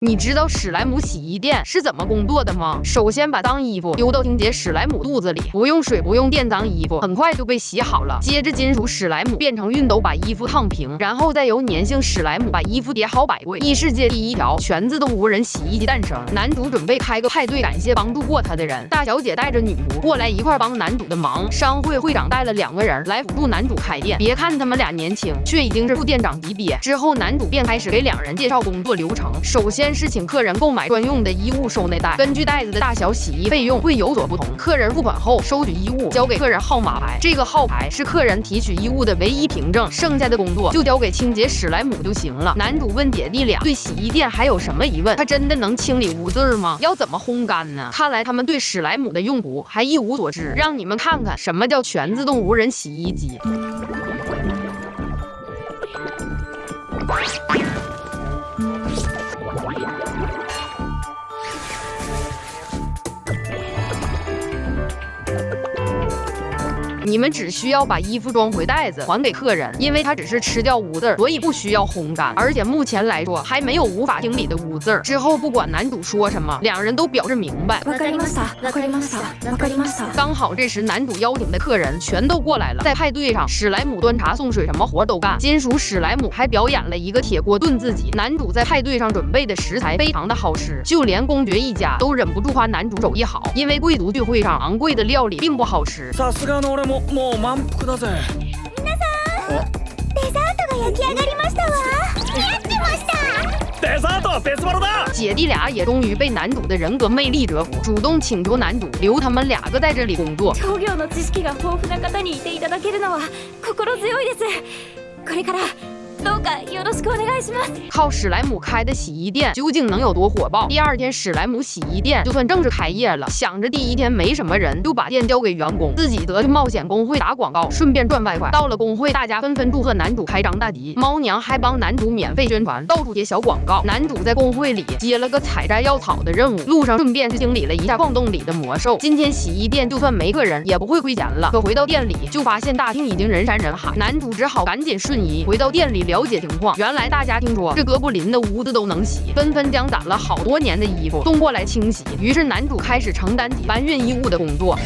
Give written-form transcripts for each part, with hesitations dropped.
你知道史莱姆洗衣店是怎么工作的吗？首先把脏衣服丢到清洁史莱姆肚子里，不用水不用电，脏衣服很快就被洗好了。接着金属史莱姆变成熨斗，把衣服烫平，然后再由粘性史莱姆把衣服叠好摆柜。异世界第一条全自动无人洗衣机诞生。男主准备开个派对，感谢帮助过他的人。大小姐带着女仆过来一块帮男主的忙。商会会长带了2个人来辅助男主开店。别看他们俩年轻，却已经是副店长级别。之后男主便开始给2人介绍工作流程。首先是请客人购买专用的衣物收纳袋，根据袋子的大小，洗衣费用会有所不同。客人付款后收取衣物，交给客人号码牌，这个号牌是客人提取衣物的唯一凭证，剩下的工作就交给清洁史莱姆就行了。男主问姐弟俩对洗衣店还有什么疑问？他真的能清理污渍吗？要怎么烘干呢？看来他们对史莱姆的用途还一无所知。让你们看看什么叫全自动无人洗衣机。你们只需要把衣服装回袋子还给客人，因为他只是吃掉污渍，所以不需要烘干，而且目前来说还没有无法清理的污渍。之后不管男主说什么，2人都表示明白。刚好这时男主邀请的客人全都过来了，在派对上史莱姆端茶送水什么活都干，金属史莱姆还表演了一个铁锅炖自己。男主在派对上准备的食材非常的好吃，就连公爵一家都忍不住夸男主手艺好，因为贵族聚会上昂贵的料理并不好吃。もう満腹だぜ。皆さん、デザートが焼き上がりましたわ。待ってました。デザートは別物だ。姐弟俩也终于被男主的人格魅力折服，主动请求男主留他们2个在这里工作。工業の知識が豊富な方にいていただけるのは心強いです。これからどうかよろしくお願いします。靠史莱姆开的洗衣店究竟能有多火爆？第2天，史莱姆洗衣店就算正式开业了。想着第1天没什么人，就把店交给员工，自己则去冒险工会打广告，顺便赚外快。到了工会，大家纷纷祝贺男主开张大吉，猫娘还帮男主免费宣传，到处贴小广告。男主在工会里接了个采摘药草的任务，路上顺便去清理了一下矿洞里的魔兽。今天洗衣店就算没客人，也不会亏钱了。可回到店里，就发现大厅已经人山人海，男主只好赶紧瞬移回到店里了解情况。原来大家听说这哥布林的屋子都能洗，纷纷将攒了好多年的衣服送过来清洗。于是男主开始承担起搬运衣物的工作。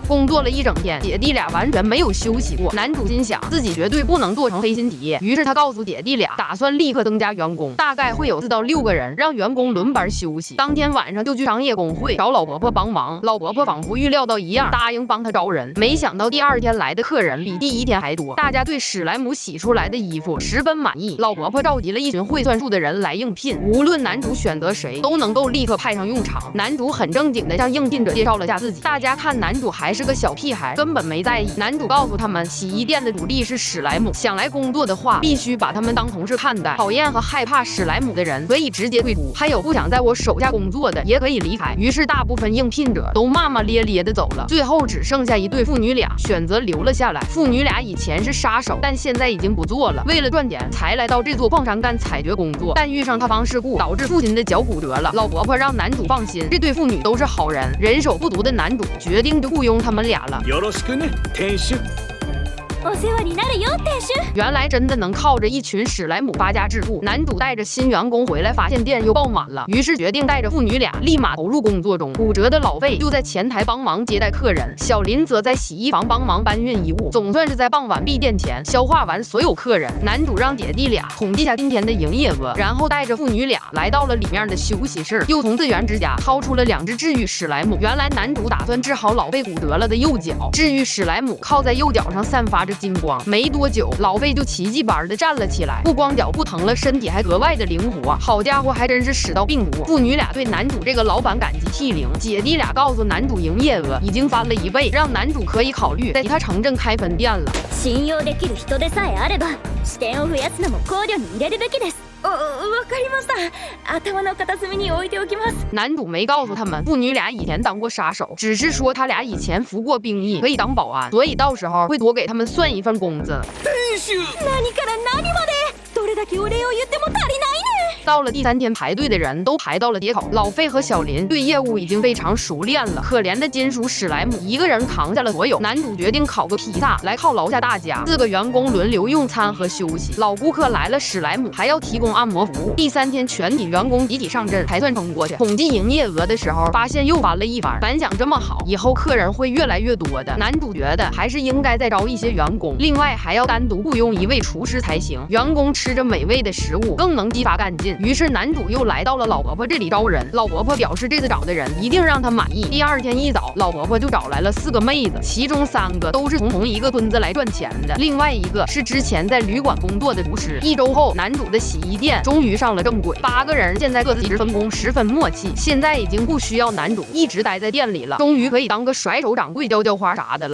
工作了1整天，姐弟俩完全没有休息过。男主心想自己绝对不能做成黑心企业，于是他告诉姐弟俩，打算立刻增加员工，大概会有4到6个人，让员工轮班休息。当天晚上就去商业工会找老婆婆帮忙，老婆婆仿佛预料到一样，答应帮他招人。没想到第2天来的客人比第1天还多，大家对史莱姆洗出来的衣服十分满意。老婆婆召集了一群会算数的人来应聘，无论男主选择谁，都能够立刻派上用场。男主很正经地向应聘者介绍了下自己，大家看男主还是个小屁孩，根本没在意。男主告诉他们，洗衣店的主力是史莱姆，想来工作的话，必须把他们当同事看待。讨厌和害怕史莱姆的人可以直接退出，还有不想在我手下工作的也可以离开。于是大部分应聘者都骂骂咧咧的走了，最后只剩下一对父女俩选择留了下来。父女俩以前是杀手，但现在已经不做了，为了赚钱才来到这座矿山干采掘工作，但遇上塌方事故，导致父亲的脚骨折了。老婆婆让男主放心，这对父女都是好人。人手不足的男主决定就雇佣他们俩了。よろしくね、店主。お世話になるよ、店主。原来真的能靠着一群史莱姆发家致富。男主带着新员工回来，发现店又爆满了，于是决定带着父女俩立马投入工作中。骨折的老费就在前台帮忙接待客人，小林则在洗衣房帮忙搬运衣物。总算是在傍晚闭店前消化完所有客人。男主让姐弟俩统计下今天的营业额，然后带着父女俩来到了里面的休息室，又从资源之家掏出了2只治愈史莱姆。原来男主打算治好老费骨折了的右脚，治愈史莱姆靠在右脚上散发着金光，没多久老费就奇迹般的站了起来，不光脚不疼了，身体还格外的灵活。好家伙，还真是使到病除。父女俩对男主这个老板感激涕零。姐弟俩告訴男主营业额已经翻了1倍，让男主可以考虑在其他城镇开分店了。信用できる人でさえあれば、視点を増やすのも考慮に入れるべきです。わかりました。頭の片隅に置いておきます。男主没告诉他们父女俩以前当过杀手，只是说他俩以前服过兵役，可以当保安，所以到时候会多给他们算1份工资。店主。何から何まで、どれだけお礼を言っても足りないね。到了第3天，排队的人都排到了街口。老费和小林对业务已经非常熟练了，可怜的金属史莱姆一个人扛下了所有。男主决定烤个披萨来犒劳下大家，4个员工轮流用餐和休息。老顾客来了，史莱姆还要提供按摩服务。第3天，全体员工集体上阵才算撑过去。统计营业额的时候，发现又翻了一番。反响这么好，以后客人会越来越多的。男主觉得还是应该再招一些员工，另外还要单独雇佣1位厨师才行。员工吃着美味的食物，更能激发干劲。于是男主又来到了老婆婆这里招人。老婆婆表示这次找的人一定让她满意。第2天一早，老婆婆就找来了4个妹子，其中3个都是从同一个村子来赚钱的，另外1个是之前在旅馆工作的厨师。1周后，男主的洗衣店终于上了正轨，8个人现在各自分工十分默契，现在已经不需要男主一直待在店里了，终于可以当个甩手掌柜、浇浇花啥的了。